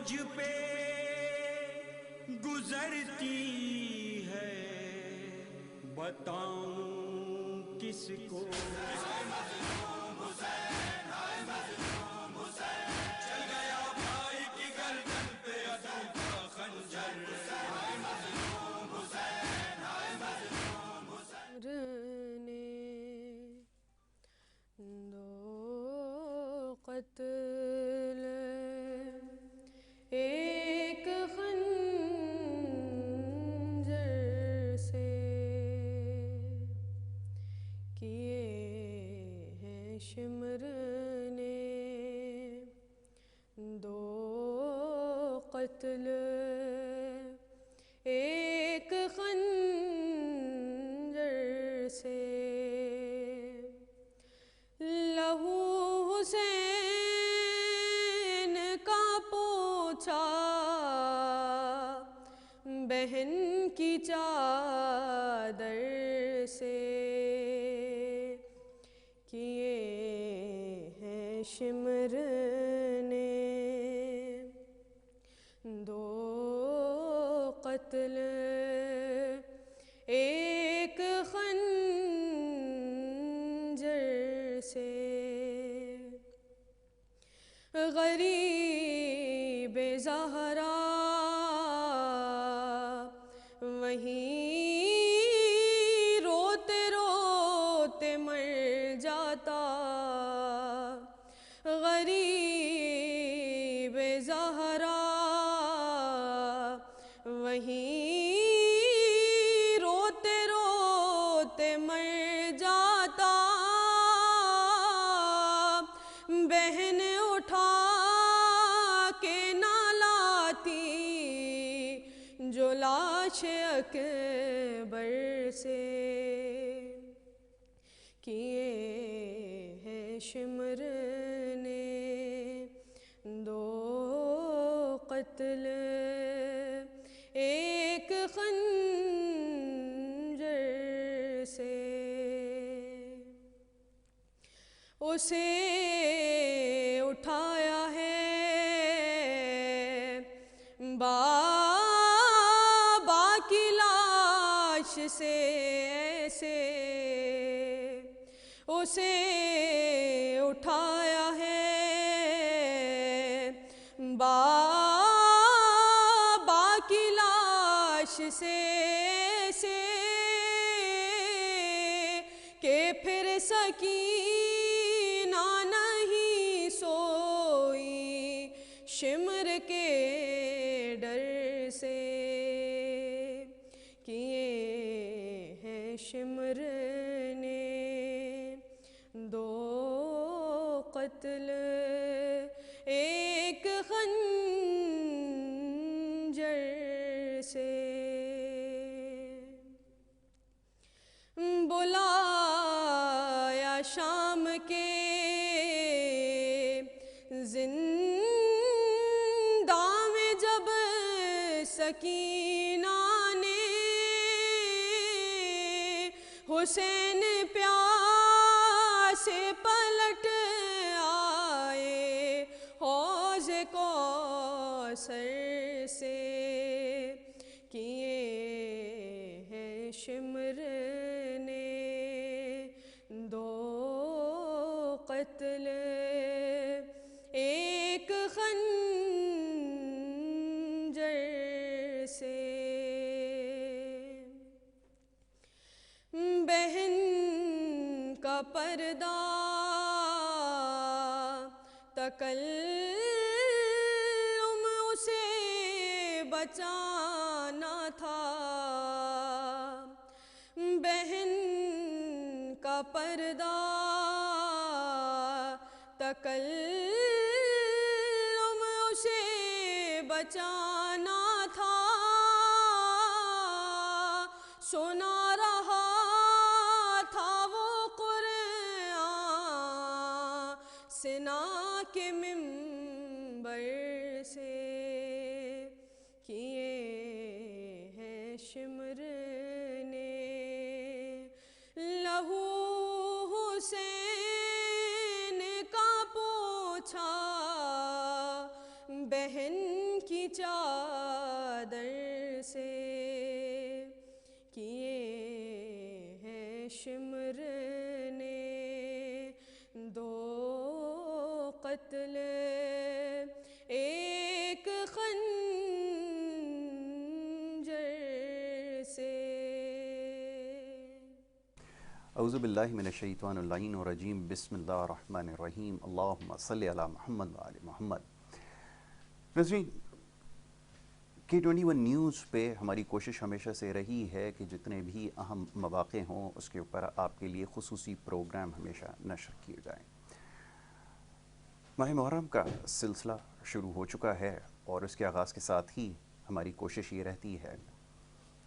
مجھ پہ گزرتی ہے، بتاؤں کس کو؟ چل گیا بھائی کی گردن پہ عدو کا خنجر، دو قتل ایک خنجر سے کیے ہیں شمر نے، دو قتل ایک خنجر سے، لہو حسین کا پوچھا بہن کی چادر سے، کیے ہیں شمر نے دو قتل ایک خنجر سے، غریب زہرا وہیں روتے روتے مر جاتا، غریب زہرا وہیں روتے روتے مر جاتا، بہن اٹھا کے نہ لاتی جو لاش اکبر سے، کیے ہیں شمر نے دو قتل ایک خنجر سے، اسے اٹھایا ہے بابا کی لاش سے ایسے، اسے اٹھایا ہے بابا کی لاش سے ایسے، کہ پھر سکینہ نہیں سوئی شمر کے ڈر سے، کیے ہیں شمر نے دو قتل ایک خنجر سے، بلایا شام کے زنداں میں جب سکینہ نے، حسین پیاسے پلٹ آئے حوض کوثر سے، کیے ہیں شمر نے دو قتل ایک خنجر سے، بہن کا پردہ تکلم اسے بچانا تھا، بہن کا پردہ تکلم اسے بچانا تھا، سنا رہا تھا وہ قرآن سنا کے منبر سے، کیے ہیں شمر نے لہو حسین کا پوچھا بہن کی چادر سے کیے ہیں شمر نے دو قتل ایک خنجر سے۔ اعوذ باللہ من الشیطان اللعین الرجیم، بسم اللہ الرحمن الرحیم، اللہم صلی علی محمد وآل محمد۔ ناظرین، K21 نیوز پہ ہماری کوشش ہمیشہ سے رہی ہے کہ جتنے بھی اہم مواقع ہوں اس کے اوپر آپ کے لیے خصوصی پروگرام ہمیشہ نشر کیے جائیں۔ ماہ محرم کا سلسلہ شروع ہو چکا ہے اور اس کے آغاز کے ساتھ ہی ہماری کوشش یہ رہتی ہے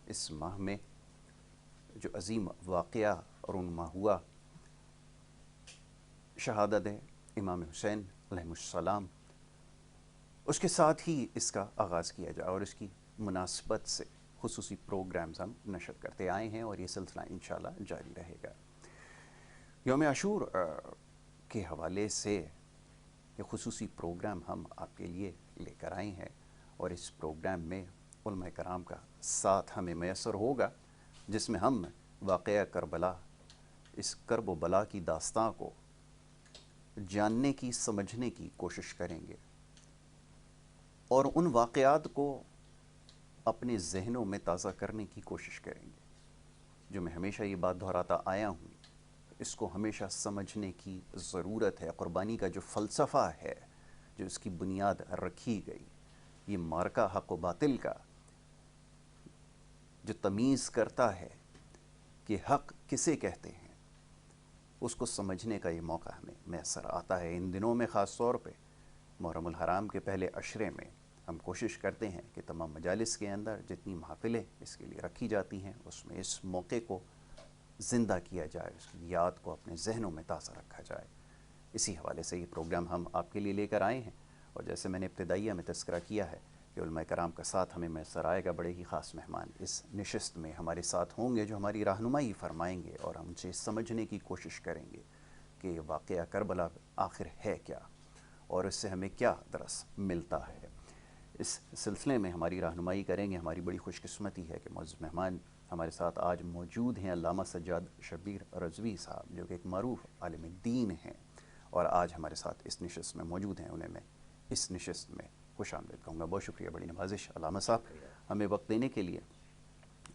اس ماہ میں جو عظیم واقعہ رونما ہوا، شہادت امام حسین علیہ السلام، اس کے ساتھ ہی اس کا آغاز کیا جائے اور اس کی مناسبت سے خصوصی پروگرامز ہم نشر کرتے آئے ہیں اور یہ سلسلہ انشاءاللہ جاری رہے گا۔ یوم عاشور کے حوالے سے یہ خصوصی پروگرام ہم آپ کے لیے لے کر آئے ہیں اور اس پروگرام میں علماء کرام کا ساتھ ہمیں میسر ہوگا، جس میں ہم واقعہ کربلا، اس کرب و بلا کی داستان کو جاننے کی، سمجھنے کی کوشش کریں گے اور ان واقعات کو اپنے ذہنوں میں تازہ کرنے کی کوشش کریں گے۔ جو میں ہمیشہ یہ بات دہراتا آیا ہوں، اس کو ہمیشہ سمجھنے کی ضرورت ہے۔ قربانی کا جو فلسفہ ہے، جو اس کی بنیاد رکھی گئی، یہ مارکہ حق و باطل کا جو تمیز کرتا ہے کہ حق کسے کہتے ہیں، اس کو سمجھنے کا یہ موقع ہمیں میسر آتا ہے۔ ان دنوں میں خاص طور پہ محرم الحرام کے پہلے عشرے میں ہم کوشش کرتے ہیں کہ تمام مجالس کے اندر جتنی محفلیں اس کے لیے رکھی جاتی ہیں، اس میں اس موقع کو زندہ کیا جائے، اس کی یاد کو اپنے ذہنوں میں تازہ رکھا جائے۔ اسی حوالے سے یہ پروگرام ہم آپ کے لیے لے کر آئے ہیں اور جیسے میں نے ابتدائیہ میں تذکرہ کیا ہے کہ علماء کرام کا ساتھ ہمیں میسر آئے گا۔ بڑے ہی خاص مہمان اس نشست میں ہمارے ساتھ ہوں گے جو ہماری رہنمائی فرمائیں گے اور ہم سے سمجھنے کی کوشش کریں گے کہ یہ واقعہ کربلا آخر ہے کیا اور اس سے ہمیں کیا درس ملتا ہے۔ اس سلسلے میں ہماری رہنمائی کریں گے، ہماری بڑی خوش قسمتی ہے کہ معزز مہمان ہمارے ساتھ آج موجود ہیں علامہ سجاد شبیر رضوی صاحب، جو کہ ایک معروف عالم دین ہیں اور آج ہمارے ساتھ اس نشست میں موجود ہیں۔ انہیں میں اس نشست میں خوش آمدید کہوں گا۔ بہت شکریہ، بڑی نوازش علامہ صاحب ہمیں وقت دینے کے لیے۔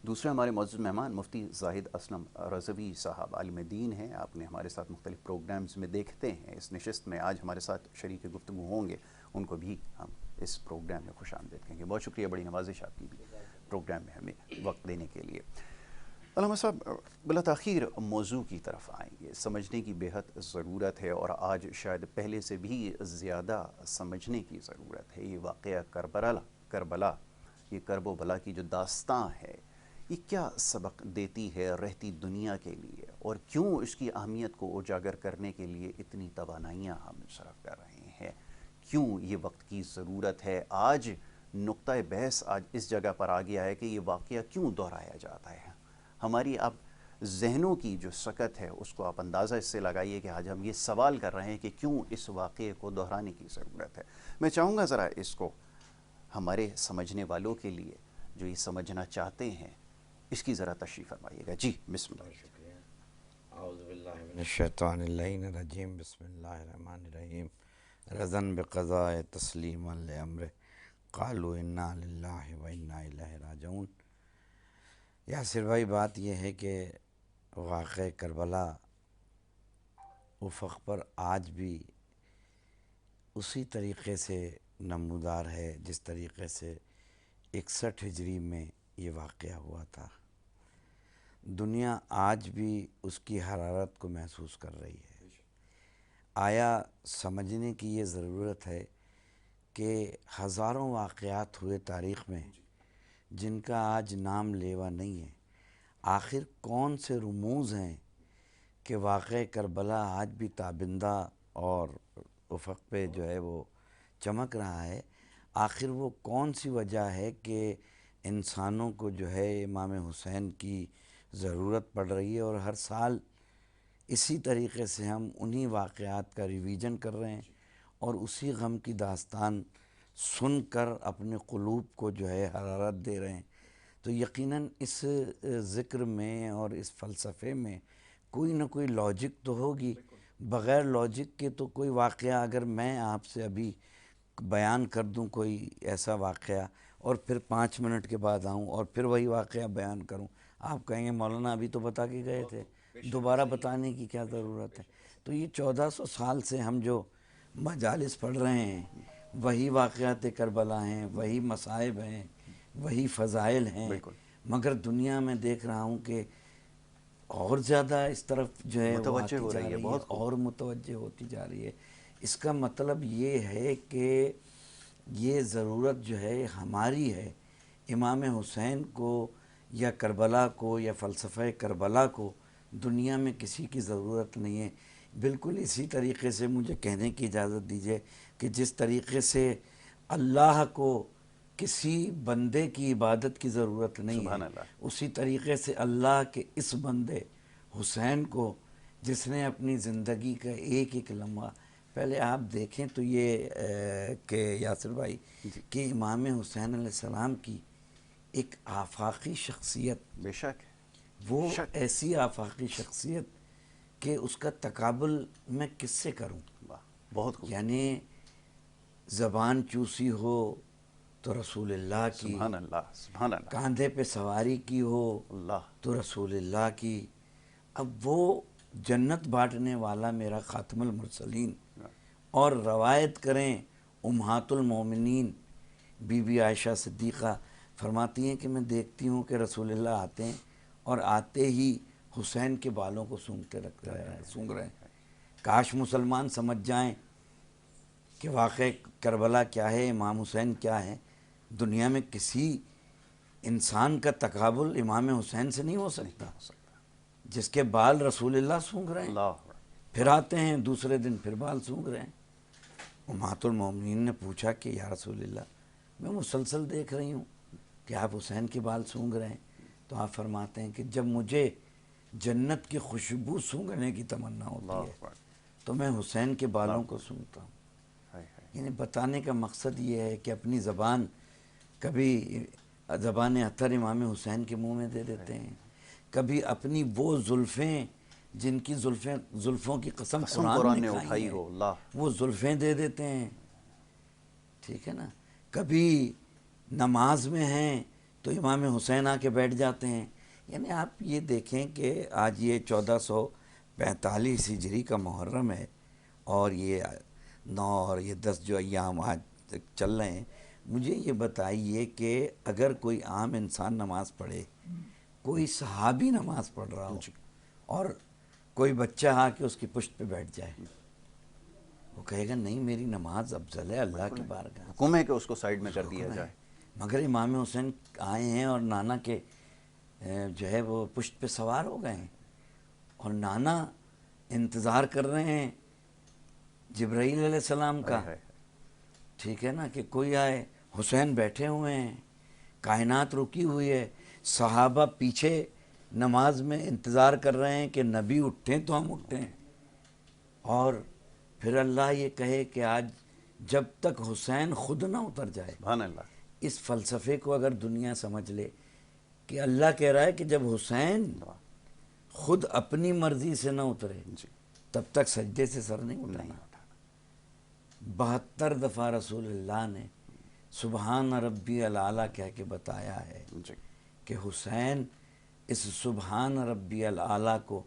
دوسرے ہمارے معزز مہمان مفتی زاہد اسلم رضوی صاحب عالم دین ہیں، آپ نے ہمارے ساتھ مختلف پروگرامز میں دیکھتے ہیں۔ اس نشست میں آج ہمارے ساتھ شریک گفتگو ہوں گے، ان کو بھی ہم اس پروگرام میں خوش آمدید کہیں گے۔ بہت شکریہ، بڑی نوازش آپ کی بھی پروگرام میں ہمیں وقت دینے کے لیے۔ علامہ صاحب، بلا تاخیر موضوع کی طرف آئیں گے۔ سمجھنے کی بے حد ضرورت ہے اور آج شاید پہلے سے بھی زیادہ سمجھنے کی ضرورت ہے۔ یہ واقعہ کربلا، یہ کرب و بلا کی جو داستان ہے، یہ کیا سبق دیتی ہے رہتی دنیا کے لیے اور کیوں اس کی اہمیت کو اجاگر کرنے کے لیے اتنی توانائیاں ہم صرف کر رہے ہیں؟ کیوں یہ وقت کی ضرورت ہے؟ آج نقطہ بحث آج اس جگہ پر آ گیا ہے کہ یہ واقعہ کیوں دہرایا جاتا ہے۔ ہماری اب ذہنوں کی جو سکت ہے اس کو آپ اندازہ اس سے لگائیے کہ آج ہم یہ سوال کر رہے ہیں کہ کیوں اس واقعے کو دہرانے کی ضرورت ہے۔ میں چاہوں گا ذرا اس کو ہمارے سمجھنے والوں کے لیے جو یہ سمجھنا چاہتے ہیں اس کی ذرا تشریح فرمائیے گا۔ جی بسم اللہ۔ شکریہ۔ اعوذ باللہ من الشیطان اللعین الرجیم، بسم اللہ الرحمن الرحیم۔ رضاً بقضاء تسلیما لامرہ، قالوا انا للہ و انا الیہ راجعون۔ یاسر بھائی، بات یہ ہے کہ واقعہ کربلا افق پر آج بھی اسی طریقے سے نمودار ہے جس طریقے سے 61 ہجری میں یہ واقعہ ہوا تھا۔ دنیا آج بھی اس کی حرارت کو محسوس کر رہی ہے۔ آیا سمجھنے کی یہ ضرورت ہے کہ ہزاروں واقعات ہوئے تاریخ میں جن کا آج نام لیوا نہیں ہے، آخر کون سے رموز ہیں کہ واقعہ کربلا آج بھی تابندہ اور افق پہ جو ہے وہ چمک رہا ہے؟ آخر وہ کون سی وجہ ہے کہ انسانوں کو جو ہے امام حسین کی ضرورت پڑ رہی ہے اور ہر سال اسی طریقے سے ہم انہی واقعات کا ریویژن کر رہے ہیں اور اسی غم کی داستان سن کر اپنے قلوب کو جو ہے حرارت دے رہے ہیں، تو یقیناً اس ذکر میں اور اس فلسفے میں کوئی نہ کوئی لاجک تو ہوگی. بغیر لاجک کے تو کوئی واقعہ اگر میں آپ سے ابھی بیان کر دوں کوئی ایسا واقعہ اور پھر 5 منٹ کے بعد آؤں اور پھر وہی واقعہ بیان کروں، آپ کہیں گے مولانا ابھی تو بتا کے گئے تھے، دوبارہ بتانے کی کیا ضرورت ہے. تو یہ 1400 سال سے ہم جو مجالس پڑھ رہے ہیں وہی واقعات کربلا ہیں، وہی مصائب ہیں، وہی فضائل ہیں، مگر دنیا میں دیکھ رہا ہوں کہ اور زیادہ اس طرف جو ہے وہ آتی جا رہی ہے اور متوجہ ہوتی جا رہی ہے. اس کا مطلب یہ ہے کہ یہ ضرورت جو ہے ہماری ہے. امام حسین کو یا کربلا کو یا فلسفہ کربلا کو دنیا میں کسی کی ضرورت نہیں ہے. بالکل اسی طریقے سے مجھے کہنے کی اجازت دیجیے کہ جس طریقے سے اللہ کو کسی بندے کی عبادت کی ضرورت نہیں ہے، اسی طریقے سے اللہ کے اس بندے حسین کو، جس نے اپنی زندگی کا ایک ایک لمحہ، پہلے آپ دیکھیں تو یہ کہ یاسر بھائی کہ امام حسین علیہ السلام کی ایک آفاقی شخصیت، بے شک وہ ایسی آفاقی شخصیت کہ اس کا تقابل میں کس سے کروں. بہت خوب. یعنی زبان چوسی ہو تو رسول اللہ کی، سبحان اللہ سبحان اللہ، کاندھے پہ سواری کی ہو اللہ تو رسول اللہ کی. اب وہ جنت بانٹنے والا میرا خاتم المرسلین، اور روایت کریں امہات المومنین بی بی عائشہ صدیقہ فرماتی ہیں کہ میں دیکھتی ہوں کہ رسول اللہ آتے ہیں اور آتے ہی حسین کے بالوں کو سونگ رہے ہیں. کاش مسلمان سمجھ جائیں کہ واقع کربلا کیا ہے، امام حسین کیا ہے. دنیا میں کسی انسان کا تقابل امام حسین سے نہیں ہو سکتا، جس کے بال رسول اللہ سونگ رہے ہیں، پھر آتے ہیں دوسرے دن پھر بال سونگ رہے ہیں. امہات المومنین نے پوچھا کہ یا رسول اللہ، میں مسلسل دیکھ رہی ہوں کہ آپ حسین کے بال سونگ رہے ہیں. تو آپ فرماتے ہیں کہ جب مجھے جنت کی خوشبو سونگنے کی تمنا ہوتی ہے تو میں حسین کے بالوں کو سونگتا ہوں. یعنی بتانے کا مقصد یہ ہے کہ اپنی زبان، کبھی زبان عطر امام حسین کے منہ میں دے دیتے ہیں، کبھی اپنی وہ زلفیں جن کی زلفوں کی قسم قرآن نے اٹھائی ہو وہ زلفیں دے دیتے ہیں. ٹھیک ہے نا. کبھی نماز میں ہیں تو امام حسین آ کے بیٹھ جاتے ہیں. یعنی آپ یہ دیکھیں کہ آج یہ 1445 ہجری کا محرم ہے اور یہ 9 اور یہ 10 جو ایام آج تک چل رہے ہیں. مجھے یہ بتائیے کہ اگر کوئی عام انسان نماز پڑھے، کوئی صحابی نماز پڑھ رہا ہو اور کوئی بچہ آ کے اس کی پشت پہ بیٹھ جائے، وہ کہے گا نہیں میری نماز افضل ہے اللہ کی بارگاہ، حکم ہے کہ اس کو سائیڈ میں کر دیا جائے. مگر امام حسین آئے ہیں اور نانا کے جو ہے وہ پشت پہ سوار ہو گئے ہیں اور نانا انتظار کر رہے ہیں جبرائیل علیہ السلام کا. ٹھیک ہے نا، کہ کوئی آئے. حسین بیٹھے ہوئے ہیں، کائنات رکی ہوئی ہے، صحابہ پیچھے نماز میں انتظار کر رہے ہیں کہ نبی اٹھیں تو ہم اٹھیں. اور پھر اللہ یہ کہے کہ آج جب تک حسین خود نہ اتر جائے. سبحان اللہ. اس فلسفے کو اگر دنیا سمجھ لے کہ اللہ کہہ رہا ہے کہ جب حسین خود اپنی مرضی سے نہ اترے تب تک سجدے سے سر نہیں اٹھانا. 72 دفعہ رسول اللہ نے سبحان ربی الاعلیٰ کہہ کے بتایا ہے کہ حسین اس سبحان ربی الاعلیٰ کو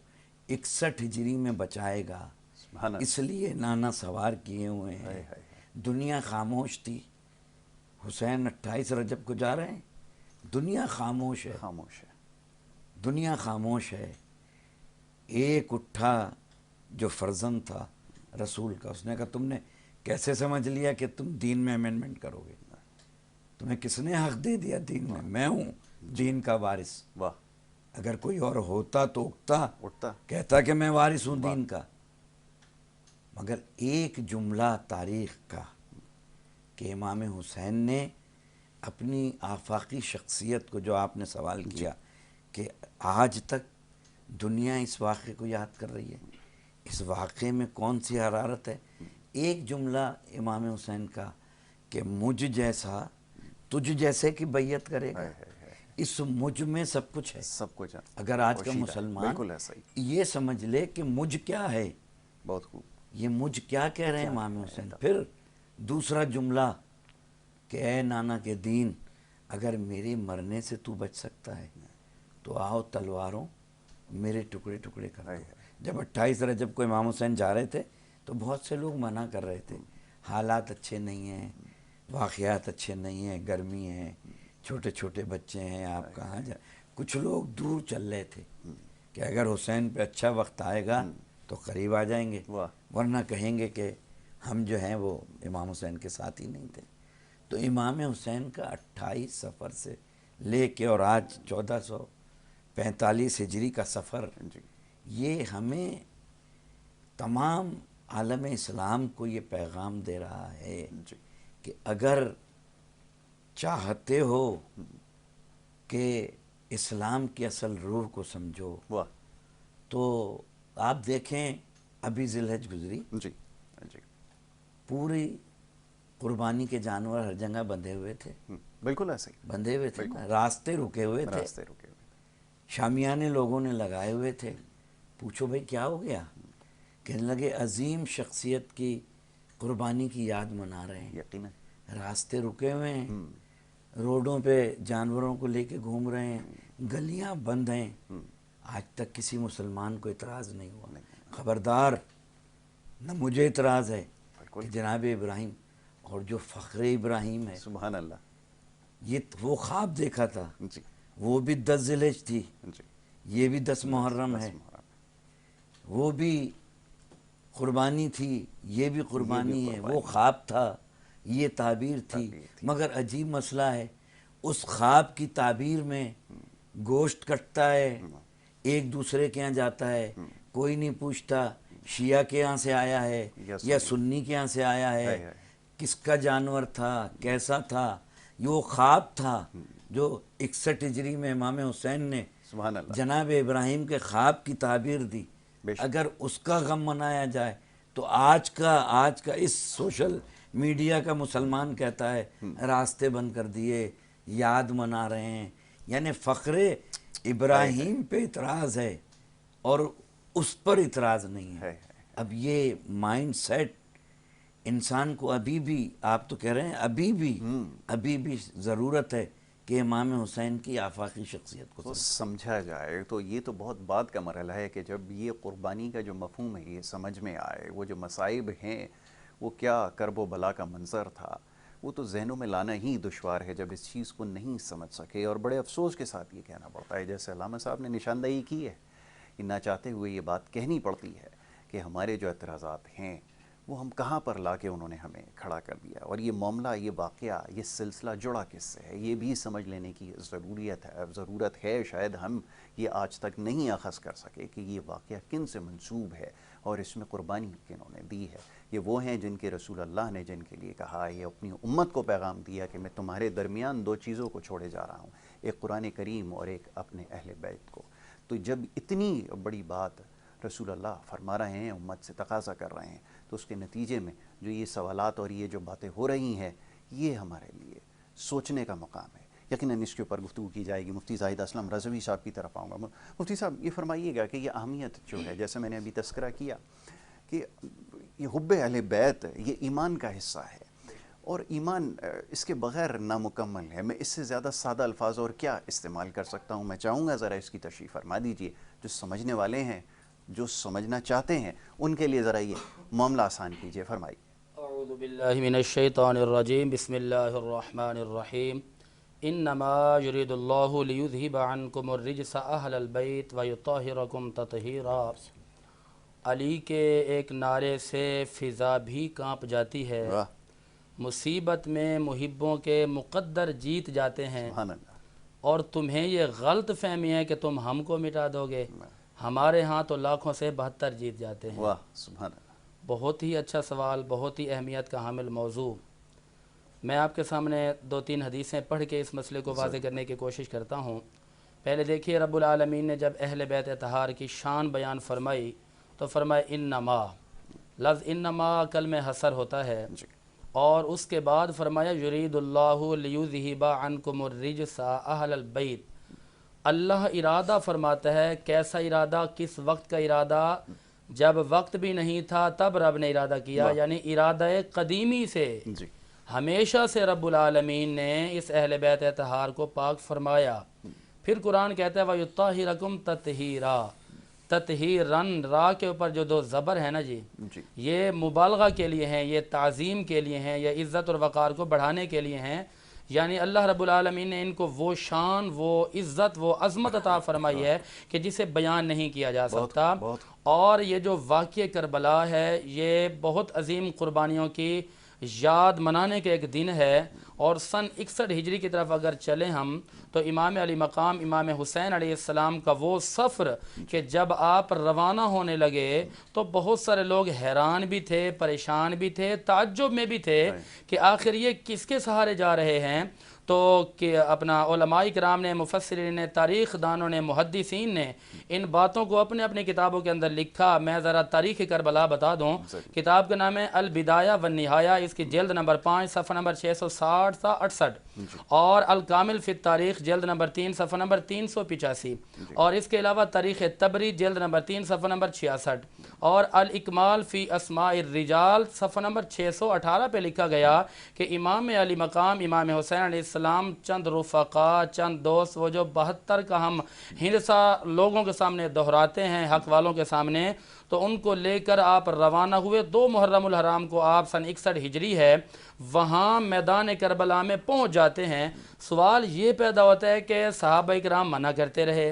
61 ہجری میں بچائے گا. اس لیے نانا سوار کیے ہوئے ہیں. دنیا خاموش تھی. حسین 28 رجب کو جا رہے ہیں، دنیا خاموش ہے. دنیا خاموش ہے. ایک اٹھا جو فرزند تھا رسول کا، اس نے کہا تم نے کیسے سمجھ لیا کہ تم دین میں امینڈمنٹ کرو گے؟ تمہیں کس نے حق دے دیا دین میں ہوں دین کا وارث. اگر کوئی اور ہوتا تو اٹھتا کہتا کہ میں وارث ہوں دین کا. مگر ایک جملہ تاریخ کا کہ امام حسین نے اپنی آفاقی شخصیت کو، جو آپ نے سوال کیا کہ آج تک دنیا اس واقعے کو یاد کر رہی ہے، اس واقعے میں کون سی حرارت ہے. ایک جملہ امام حسین کا کہ مجھ جیسا تجھ جیسے کی بیعت کرے گا. اس مجھ میں سب کچھ ہے. سب کچھ ہے. اگر آج کا مسلمان بالکل ایسا ہی. یہ سمجھ لے کہ مجھ کیا ہے, بہت خوب. یہ مجھ کیا کہہ رہے ہیں امام حسین. پھر دوسرا جملہ کہ اے نانا کے دین, اگر میرے مرنے سے تو بچ سکتا ہے تو آؤ تلواروں میرے ٹکڑے ٹکڑے کر دو. جب 28 رجب کو امام حسین جا رہے تھے تو بہت سے لوگ منع کر رہے تھے, حالات اچھے نہیں ہیں, واقعات اچھے نہیں ہیں, گرمی ہے, چھوٹے چھوٹے بچے ہیں, آپ کہاں جا. کچھ لوگ دور چل رہے تھے کہ اگر حسین پہ اچھا وقت آئے گا تو قریب آ جائیں گے, ورنہ کہیں گے کہ ہم جو ہیں وہ امام حسین کے ساتھ ہی نہیں تھے. تو امام حسین کا 28 سفر سے لے کے اور آج 1445 ہجری کا سفر, یہ ہمیں تمام عالم اسلام کو یہ پیغام دے رہا ہے کہ اگر چاہتے ہو کہ اسلام کی اصل روح کو سمجھو تو آپ دیکھیں ابھی ذی الحج گزری, پوری قربانی کے جانور ہر جگہ بندھے ہوئے تھے. بالکل ایسے ہی بندھے ہوئے تھے, راستے رکے ہوئے تھے, شامیانے لوگوں نے لگائے ہوئے تھے. پوچھو بھئی کیا ہو گیا؟ کہنے لگے عظیم شخصیت کی قربانی کی یاد منا رہے ہیں. یقیناً راستے رکے ہوئے ہیں, روڈوں پہ جانوروں کو لے کے گھوم رہے ہیں, گلیاں بند ہیں. آج تک کسی مسلمان کو اعتراض نہیں ہوا. خبردار, نہ مجھے اعتراض ہے کہ جناب ابراہیم اور جو فخر ابراہیم ہے, سبحان اللہ, یہ وہ خواب دیکھا تھا, وہ بھی 10 ذی الحج تھی, یہ بھی 10 محرم ہے, وہ بھی قربانی تھی, یہ بھی قربانی ہے. وہ خواب تھا, یہ تعبیر تھی. مگر عجیب مسئلہ ہے, اس خواب کی تعبیر میں گوشت کٹتا ہے, ایک دوسرے کے یہاں جاتا ہے, کوئی نہیں پوچھتا شیعہ کے یہاں سے آیا ہے یا سنی کے یہاں سے آیا ہے, کس کا جانور تھا, کیسا تھا. یہ وہ خواب تھا جو 61 ہجری میں امام حسین نے جناب ابراہیم کے خواب کی تعبیر دی. اگر اس کا غم منایا جائے تو آج کا اس سوشل میڈیا کا مسلمان کہتا ہے راستے بند کر دیے, یاد منا رہے ہیں. یعنی فخر ابراہیم پہ اعتراض ہے اور اس پر اعتراض نہیں ہے. اب یہ مائنڈ سیٹ انسان کو ابھی بھی, آپ تو کہہ رہے ہیں ابھی بھی ضرورت ہے کہ امام حسین کی آفاقی شخصیت کو سمجھا جائے. تو یہ تو بہت بعد کا مرحلہ ہے کہ جب یہ قربانی کا جو مفہوم ہے یہ سمجھ میں آئے, وہ جو مصائب ہیں, وہ کیا کرب و بلا کا منظر تھا, وہ تو ذہنوں میں لانا ہی دشوار ہے جب اس چیز کو نہیں سمجھ سکے. اور بڑے افسوس کے ساتھ یہ کہنا پڑتا ہے, جیسے علامہ صاحب نے نشاندہی کی ہے, نہ چاہتے ہوئے یہ بات کہنی پڑتی ہے کہ ہمارے جو اعتراضات ہیں وہ ہم کہاں پر لا کے انہوں نے ہمیں کھڑا کر دیا. اور یہ معاملہ, یہ واقعہ, یہ سلسلہ جڑا کس سے ہے, یہ بھی سمجھ لینے کی ضرورت ہے. شاید ہم یہ آج تک نہیں اخذ کر سکے کہ یہ واقعہ کن سے منسوب ہے اور اس میں قربانی کنہوں نے دی ہے. یہ وہ ہیں جن کے رسول اللہ نے جن کے لیے کہا, یہ اپنی امت کو پیغام دیا کہ میں تمہارے درمیان 2 چیزوں کو چھوڑے جا رہا ہوں, ایک قرآن کریم اور ایک اپنے اہل بیت کو. تو جب اتنی بڑی بات رسول اللہ فرما رہے ہیں, امت سے تقاضا کر رہے ہیں, تو اس کے نتیجے میں جو یہ سوالات اور یہ جو باتیں ہو رہی ہیں, یہ ہمارے لیے سوچنے کا مقام ہے. یقیناً اس کے اوپر گفتگو کی جائے گی. مفتی زاہد اسلم رضوی صاحب کی طرف آؤں گا. مفتی صاحب یہ فرمائیے گا کہ یہ اہمیت جو ہے, جیسے میں نے ابھی تذکرہ کیا کہ یہ حب اہل بیت یہ ایمان کا حصہ ہے, اور ایمان اس کے بغیر نامکمل ہے. میں اس سے زیادہ سادہ الفاظ اور کیا استعمال کر سکتا ہوں. میں چاہوں گا ذرا اس کی تشریح فرما دیجئے. جو سمجھنے والے ہیں, جو سمجھنا چاہتے ہیں, ان کے لیے ذرا یہ معاملہ آسان کیجئے. فرمائیے. اعوذ باللہ من الشیطان الرجیم, بسم اللہ الرحمن الرحیم. انما یرید اللہ لیذہب عنکم الرجس اہل البیت ویطہرکم تطہیرا. علی کے ایک نعرے سے فضا بھی کانپ جاتی ہے. مصیبت میں محبوں کے مقدر جیت جاتے ہیں, اور تمہیں یہ غلط فہمی ہے کہ تم ہم کو مٹا دو گے. ہمارے ہاں تو لاکھوں سے 72 جیت جاتے ہیں. سبحان اللہ. بہت ہی اچھا سوال, بہت ہی اہمیت کا حامل موضوع. میں آپ کے سامنے 2-3 حدیثیں پڑھ کے اس مسئلے کو واضح کرنے کی کوشش کرتا ہوں. پہلے دیکھیے, رب العالمین نے جب اہل بیت اطہار کی شان بیان فرمائی تو فرمائے انما. لفظ انما کلمہ حصر ہوتا ہے, اور اس کے بعد فرمایا یرید اللہ لیذہب عنکم الرجس اہل البیت. اللہ ارادہ فرماتا ہے. کیسا ارادہ؟ کس وقت کا ارادہ؟ جب وقت بھی نہیں تھا تب رب نے ارادہ کیا، یعنی ارادہ قدیمی سے جی ہمیشہ سے رب العالمین نے اس اہل بیت اطہار کو پاک فرمایا. پھر قرآن کہتا ہے وَيُطَّهِرَكُمْ تَطْهِيرًا. تطہیرن را کے اوپر جو دو زبر ہیں نا جی، یہ مبالغہ کے لیے ہیں، یہ تعظیم کے لیے ہیں، یہ عزت اور وقار کو بڑھانے کے لیے ہیں. یعنی اللہ رب العالمین نے ان کو وہ شان، وہ عزت، وہ عظمت عطا فرمائی ہے کہ جسے بیان نہیں کیا جا سکتا. اور یہ جو واقعہ کربلا ہے یہ بہت عظیم قربانیوں کی یاد منانے کے ایک دن ہے. اور سن 61 ہجری کی طرف اگر چلیں ہم تو امام علی مقام امام حسین علیہ السلام کا وہ سفر کہ جب آپ روانہ ہونے لگے تو بہت سارے لوگ حیران بھی تھے، پریشان بھی تھے، تعجب میں بھی تھے کہ آخر یہ کس کے سہارے جا رہے ہیں. تو کہ اپنا علماء کرام نے، مفسرین نے، تاریخ دانوں نے، محدثین نے ان باتوں کو اپنے اپنے کتابوں کے اندر لکھا. میں ذرا تاریخ کربلا بتا دوں. کتاب کا نام ہے البدایہ والنہایہ، اس کی جلد نمبر 5 صفحہ نمبر 660 تا 68، اور الکامل فی التاریخ جلد نمبر 3 صفحہ نمبر 385، اور اس کے علاوہ تاریخ تبری جلد نمبر 3 صفحہ نمبر 66، اور الاکمال فی اسماء الرجال صفحہ نمبر 618 پہ لکھا گیا کہ امام علی مقام امام حسین علیہ السلام چند رفقا، چند دوست، وہ جو 72 کا ہم ہندسہ لوگوں کے سامنے دہراتے ہیں، حق والوں کے سامنے، تو ان کو لے کر آپ روانہ ہوئے. 2 محرم الحرام کو آپ سن 61 ہجری ہے وہاں میدان کربلا میں پہنچ جاتے ہیں. سوال یہ پیدا ہوتا ہے کہ صحابہ کرام منع کرتے رہے.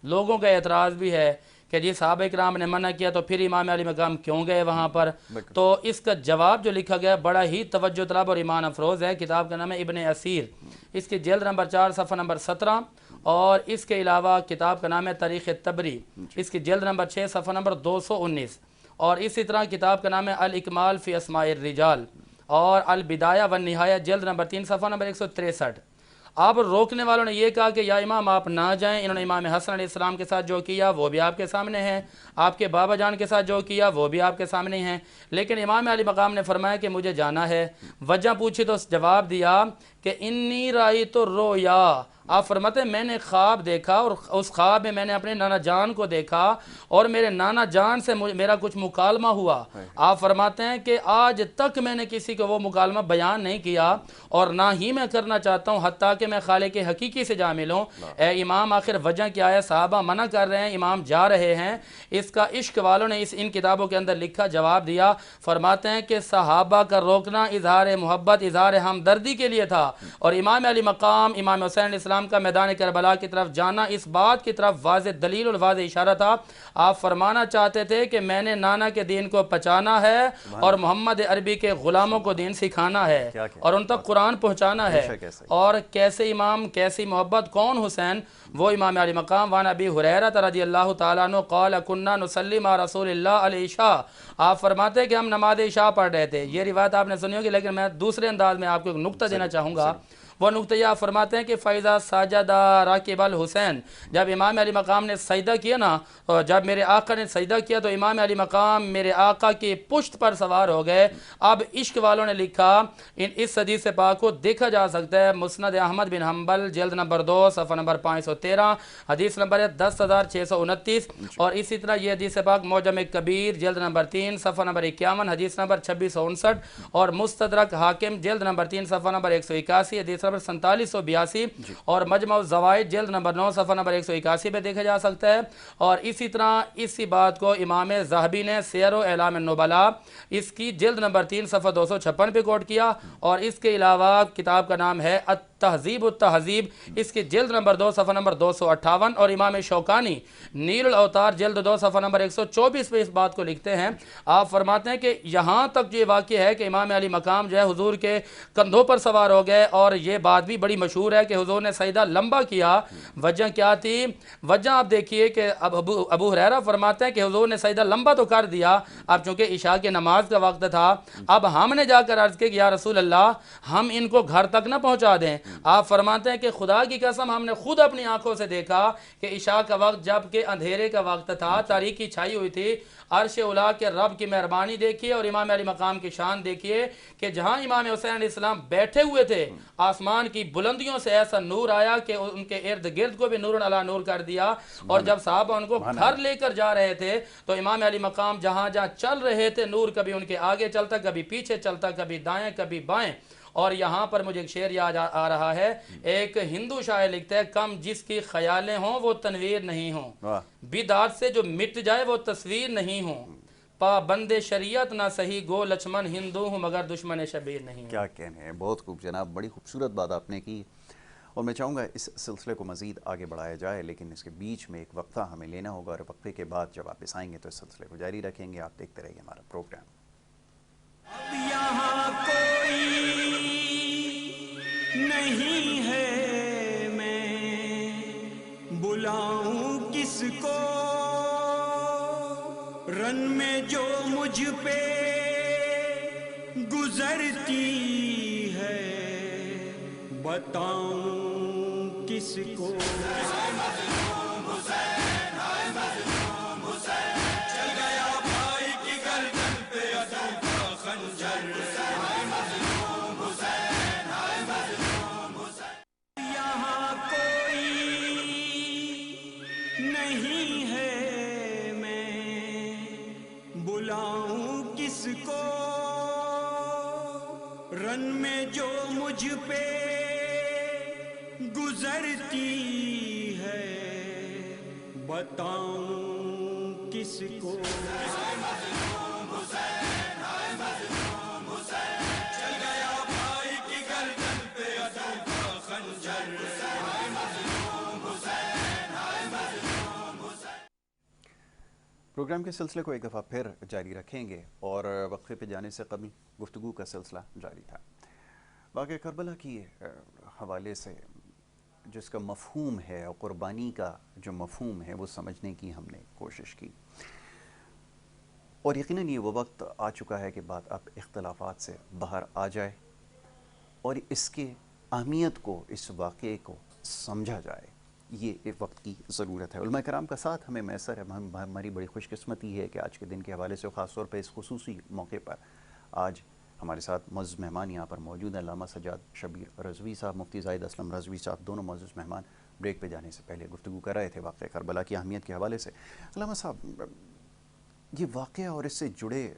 لوگوں کا اعتراض بھی ہے کہ جی صحابہ کرام نے منع کیا تو پھر امام علی مقام کیوں گئے وہاں پر؟ تو اس کا جواب جو لکھا گیا بڑا ہی توجہ طلب اور ایمان افروز ہے. کتاب کا نام ہے ابن اسیر، اس کی جلد نمبر 4 صفحہ نمبر 17، اور اس کے علاوہ کتاب کا نام ہے تاریخ تبری، اس کی جلد نمبر 6 صفحہ نمبر 219، اور اسی طرح کتاب کا نام ہے الاکمال فی اسماء الرجال، اور البدایہ والنہایہ جلد نمبر 3 صفحہ نمبر 163. اب روکنے والوں نے یہ کہا کہ یا امام آپ نہ جائیں. انہوں نے امام حسن علیہ السلام کے ساتھ جو کیا وہ بھی آپ کے سامنے ہے، آپ کے بابا جان کے ساتھ جو کیا وہ بھی آپ کے سامنے ہیں. لیکن امام علی مقام نے فرمایا کہ مجھے جانا ہے. وجہ پوچھی تو جواب دیا کہ انی رأیت الرؤیا. آپ فرماتے ہیں میں نے خواب دیکھا اور اس خواب میں میں نے اپنے نانا جان کو دیکھا اور میرے نانا جان سے میرا کچھ مکالمہ ہوا. آپ فرماتے ہیں کہ آج تک میں نے کسی کو وہ مکالمہ بیان نہیں کیا اور نہ ہی میں کرنا چاہتا ہوں حتیٰ کہ میں خالق حقیقی سے جا ملوں. اے امام آخر وجہ کیا ہے؟ صحابہ منع کر رہے ہیں، امام جا رہے ہیں. اس کا عشق والوں نے ان کتابوں کے اندر لکھا، جواب دیا. فرماتے ہیں کہ صحابہ کا روکنا اظہار محبت، اظہار ہمدردی کے لیے تھا، اور امام علی مقام امام حسین علیہ السلام کا میدان کربلا کی طرف جانا اس بات کی طرف واضح دلیل اور واضح اشارہ تھا. آپ فرمانا چاہتے تھے کہ میں نے نانا کے دین کو پہچانا ہے اور محمد عربی کے غلاموں کو دین سکھانا ہے اور ان تک قرآن پہنچانا ہے. اور کیسے امام، کیسی محبت، کون حسین؟ وہ امام علی مقام. وان ابی ہریرہ رضی اللہ تعالیٰ عنہ قال کنا نصلی مع رسول اللہ العشاء. آپ فرماتے ہیں کہ ہم نماز عشاء پڑھ رہے تھے. یہ روایت آپ نے سنی ہوگی، لیکن میں دوسرے انداز میں آپ کو ایک نقطہ دینا چاہوں گا. وہ نقطہ یہ آپ فرماتے ہیں کہ فَإِذَا سَجَدَ راکب الحسین، جب امام علی مقام نے سجدہ کیا نا، جب میرے آقا نے سجدہ کیا تو امام علی مقام میرے آقا کی پشت پر سوار ہو گئے. اب عشق والوں نے لکھا، اس حدیث پاک کو دیکھا جا سکتا ہے مسند احمد بن حنبل جلد نمبر 2 صفحہ نمبر 513، حدیث نمبر ہے 10,629، اور اسی طرح یہ حدیث پاک معجم کبیر جلد نمبر 3 صفحہ نمبر 51، حدیث نمبر 2659، اور مستدرک حاکم جلد نمبر 3 صفحہ نمبر 181، حدیث نمبر 4782، اور مجمع الزوائد جلد نمبر 9 صفحہ نمبر 181 پہ دیکھا جا سکتا ہے. اور اسی طرح اسی بات کو امام ذہبی نے سیر و اعلام النبلاء اس کی جلد نمبر 3 صفحہ 256 پہ کوٹ کیا. اور اس کے علاوہ کتاب کا نام ہے تہذیب التہذیب، اس کی جلد نمبر 2 صفحہ نمبر 258، اور امام شوکانی نیل الاوتار جلد 2 صفحہ نمبر 124 پہ اس بات کو لکھتے ہیں. آپ فرماتے ہیں کہ یہاں تک یہ واقع ہے کہ امام علی مقام جو ہے حضور کے کندھوں پر سوار ہو گئے، اور یہ بات بھی بڑی مشہور ہے کہ حضور نے سجدہ لمبا کیا. وجہ کیا تھی؟ وجہ آپ دیکھیے کہ ابو ہریرہ فرماتے ہیں کہ حضور نے سجدہ لمبا تو کر دیا، اب چونکہ عشاء کے نماز کا وقت تھا، اب ہم نے جا کر عرض کی کہ یا رسول اللہ ہم ان کو گھر تک نہ پہنچا دیں، آپ فرماتے ہیں کہ خدا کی قسم ہم نے خود اپنی آنکھوں سے دیکھا کہ عشاء کا وقت جب کہ اندھیرے کا وقت تھا، تاریکی چھائی ہوئی تھی، عرش اولا کے رب کی مہربانی دیکھیے اور امام علی مقام کی شان دیکھیے کہ جہاں امام حسین علیہ السلام بیٹھے ہوئے تھے آسمان کی بلندیوں سے ایسا نور آیا کہ ان کے ارد گرد کو بھی نور علی نور کر دیا، اور جب صحابہ ان کو گھر لے کر جا رہے تھے تو امام علی مقام جہاں جہاں چل رہے تھے نور کبھی ان کے آگے چلتا، کبھی پیچھے چلتا، کبھی دائیں کبھی بائیں۔ اور یہاں پر مجھے ایک شعر یاد آ رہا ہے، ایک ہندو شاعر لکھتا ہے، کم جس کی خیالیں ہوں وہ تنویر نہیں ہوں، بدعات سے جو مٹ جائے وہ تصویر نہیں ہوں، پابند شریعت نہ صحیح گو لچمن ہندو ہوں مگر دشمن شبیر نہیں ہوں۔ کیا کہنے ہیں، بہت خوب جناب، بڑی خوبصورت بات آپ نے کی، اور میں چاہوں گا اس سلسلے کو مزید آگے بڑھایا جائے، لیکن اس کے بیچ میں ایک وقفہ ہمیں لینا ہوگا، اور وقفے کے بعد جب واپس آئیں گے تو اس سلسلے کو جاری رکھیں گے۔ آپ دیکھتے رہیے ہمارا پروگرام۔ اب یہاں کوئی نہیں ہے، میں بلاؤں کس کو، رن میں جو مجھ پہ گزرتی ہے بتاؤں کس کو۔ چل گیا بھائی کی گردن پہ عدو کا خنجر، یہاں کوئی نہیں ہے، میں بلاؤں کس کو، رن میں جو مجھ پہ گزرتی ہے بتاؤں کس کو۔ چل گیا بھائی کی گردن پہ عدو کا خنجر۔ پروگرام کے سلسلے کو ایک دفعہ پھر جاری رکھیں گے، اور وقفے پہ جانے سے قبل گفتگو کا سلسلہ جاری تھا۔ واقعہ کربلا کی حوالے سے جس کا مفہوم ہے اور قربانی کا جو مفہوم ہے وہ سمجھنے کی ہم نے کوشش کی، اور یقیناً یہ وہ وقت آ چکا ہے کہ بات اب اختلافات سے باہر آ جائے اور اس کے اہمیت کو، اس واقعے کو سمجھا جائے، یہ ایک وقت کی ضرورت ہے۔ علماء کرام کا ساتھ ہمیں میسر ہے، ہماری بڑی خوش قسمتی ہے کہ آج کے دن کے حوالے سے، خاص طور پہ اس خصوصی موقع پر آج ہمارے ساتھ معزز مہمان یہاں پر موجود ہیں۔ علامہ سجاد شبیر رضوی صاحب، مفتی زاہد اسلم رضوی صاحب، دونوں معزز مہمان بریک پہ جانے سے پہلے گفتگو کر رہے تھے واقعہ کربلا کی اہمیت کے حوالے سے۔ علامہ صاحب، یہ واقعہ اور اس سے جڑے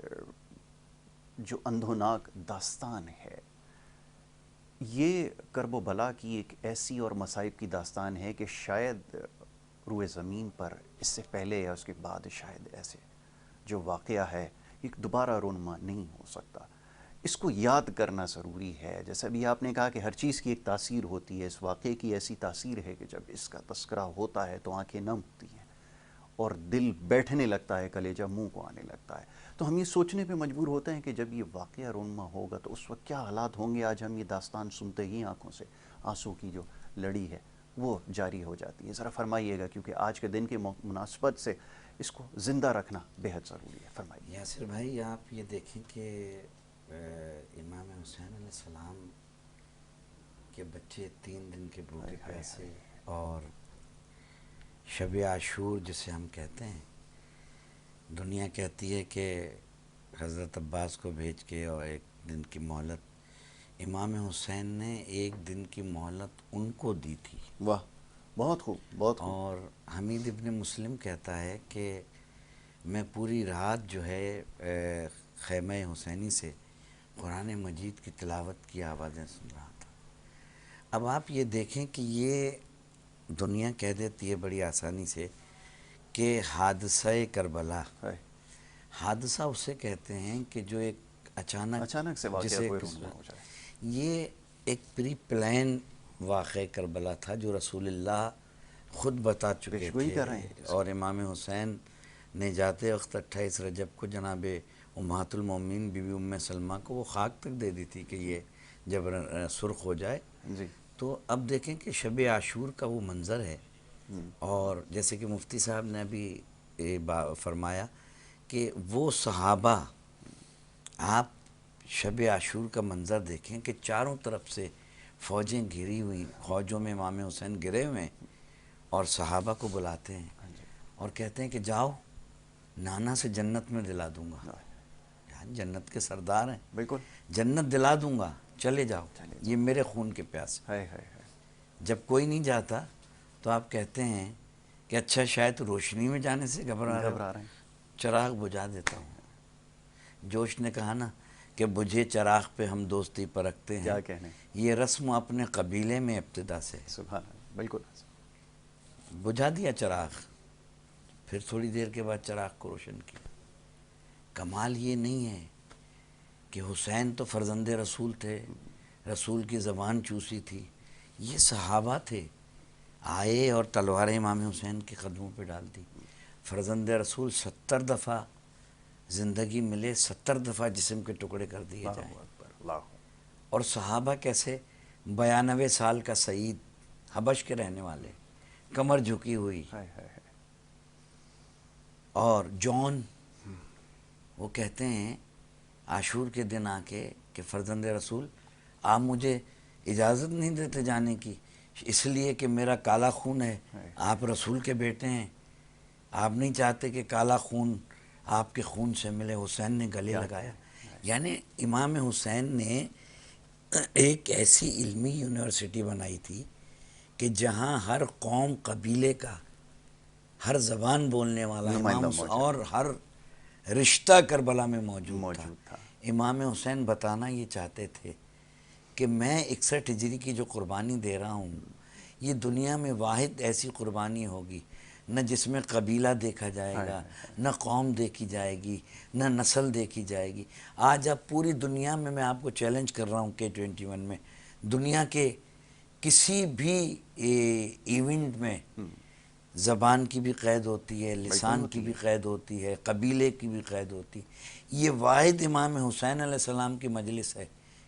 جو اندھوناک داستان ہے، یہ کرب و بلا کی ایک ایسی اور مصائب کی داستان ہے کہ شاید روئے زمین پر اس سے پہلے یا اس کے بعد شاید ایسے جو واقعہ ہے ایک دوبارہ رونما نہیں ہو سکتا۔ اس کو یاد کرنا ضروری ہے۔ جیسا بھی آپ نے کہا کہ ہر چیز کی ایک تاثیر ہوتی ہے، اس واقعے کی ایسی تاثیر ہے کہ جب اس کا تذکرہ ہوتا ہے تو آنکھیں نم ہوتی ہیں اور دل بیٹھنے لگتا ہے، کلیجہ منہ کو آنے لگتا ہے۔ تو ہم یہ سوچنے پہ مجبور ہوتے ہیں کہ جب یہ واقعہ رونما ہوگا تو اس وقت کیا حالات ہوں گے۔ آج ہم یہ داستان سنتے ہی آنکھوں سے آنسو کی جو لڑی ہے وہ جاری ہو جاتی ہے۔ ذرا فرمائیے گا، کیونکہ آج کے دن کے مناسبت سے اس کو زندہ رکھنا بہت ضروری ہے۔ فرمائیے۔ یاسر بھائی، آپ یہ دیکھیں کہ امام حسین علیہ السلام کے بچے 3 دن کے بھوکے پیاسے، اور شب عاشور جسے ہم کہتے ہیں، دنیا کہتی ہے کہ حضرت عباس کو بھیج کے اور 1 دن کی مہلت، امام حسین نے 1 دن کی مہلت ان کو دی تھی۔ واہ، بہت خوب، بہت خوب۔ اور حمید ابن مسلم کہتا ہے کہ میں پوری رات جو ہے خیمہ حسینی سے قرآن مجید کی تلاوت کی آوازیں سن رہا تھا۔ اب آپ یہ دیکھیں کہ یہ دنیا کہہ دیتی ہے بڑی آسانی سے کہ حادثہ کربلا، حادثہ اسے کہتے ہیں کہ جو ایک اچانک سے واقعہ کوئی رونما ہو جائے۔ یہ ایک پری پلان واقعہ کربلا تھا جو رسول اللہ خود بتا چکے تھے، اور امام حسین نے جاتے وقت 28 رجب کو جناب امہات المومنین بی بی ام سلمہ کو وہ خاک تک دے دی تھی کہ یہ جب سرخ ہو جائے۔ تو اب دیکھیں کہ شب عاشور کا وہ منظر ہے، اور جیسے کہ مفتی صاحب نے ابھی فرمایا کہ وہ صحابہ، آپ شب عاشور کا منظر دیکھیں کہ چاروں طرف سے فوجیں گھری ہوئی، فوجوں میں امام حسین گرے ہوئے ہیں، اور صحابہ کو بلاتے ہیں اور کہتے ہیں کہ جاؤ نانا سے جنت میں دلا دوں گا، یعنی جنت کے سردار ہیں، بالکل، جنت دلا دوں گا، چلے جاؤ، یہ میرے خون کے پیاس۔ ہائے ہائے ہائے، جب کوئی نہیں جاتا تو آپ کہتے ہیں کہ اچھا شاید روشنی میں جانے سے گھبرا رہے ہیں، چراغ بجھا دیتا ہوں۔ جوش نے کہا نا کہ بجھے چراغ پہ ہم دوستی پرکھتے ہیں، کیا کہنے، یہ رسم اپنے قبیلے میں ابتدا سے ہے۔ سبحان اللہ، بالکل، بجھا دیا چراغ، پھر تھوڑی دیر کے بعد چراغ کو روشن کیا۔ کمال یہ نہیں ہے کہ حسین تو فرزند رسول تھے، رسول کی زبان چوسی تھی، یہ صحابہ تھے، آئے اور تلوار امام حسین کے قدموں پہ ڈال دی۔ فرزند رسول 70 دفعہ زندگی ملے، 70 دفعہ جسم کے ٹکڑے کر دیے جائیں، اللہ، اور صحابہ کیسے؟ 92 سال کا سعید، حبش کے رہنے والے، کمر جھکی ہوئی، ہائے ہائے ہائے، اور جون وہ کہتے ہیں عاشور کے دن آ کے کہ فرزند رسول آپ مجھے اجازت نہیں دیتے جانے کی، اس لیے کہ میرا کالا خون ہے، آپ رسول کے بیٹے ہیں، آپ نہیں چاہتے کہ کالا خون آپ کے خون سے ملے۔ حسین نے گلے لگایا۔ یعنی امام حسین نے ایک ایسی علمی یونیورسٹی بنائی تھی کہ جہاں ہر قوم قبیلے کا، ہر زبان بولنے والا امام حسین اور ہر رشتہ کربلا میں موجود تھا۔ امام حسین بتانا یہ چاہتے تھے کہ میں 61 ہجری کی جو قربانی دے رہا ہوں، یہ دنیا میں واحد ایسی قربانی ہوگی نہ جس میں قبیلہ دیکھا جائے گا، نہ قوم دیکھی جائے گی، نہ نسل دیکھی جائے گی۔ آج اب پوری دنیا میں آپ کو چیلنج کر رہا ہوں K21 میں، دنیا کے کسی بھی ایونٹ میں زبان کی بھی قید ہوتی ہے، لسان کی بھی قید ہوتی ہے، قبیلے کی بھی قید ہوتی ہے۔ یہ واحد امام حسین علیہ السلام کی مجلس ہے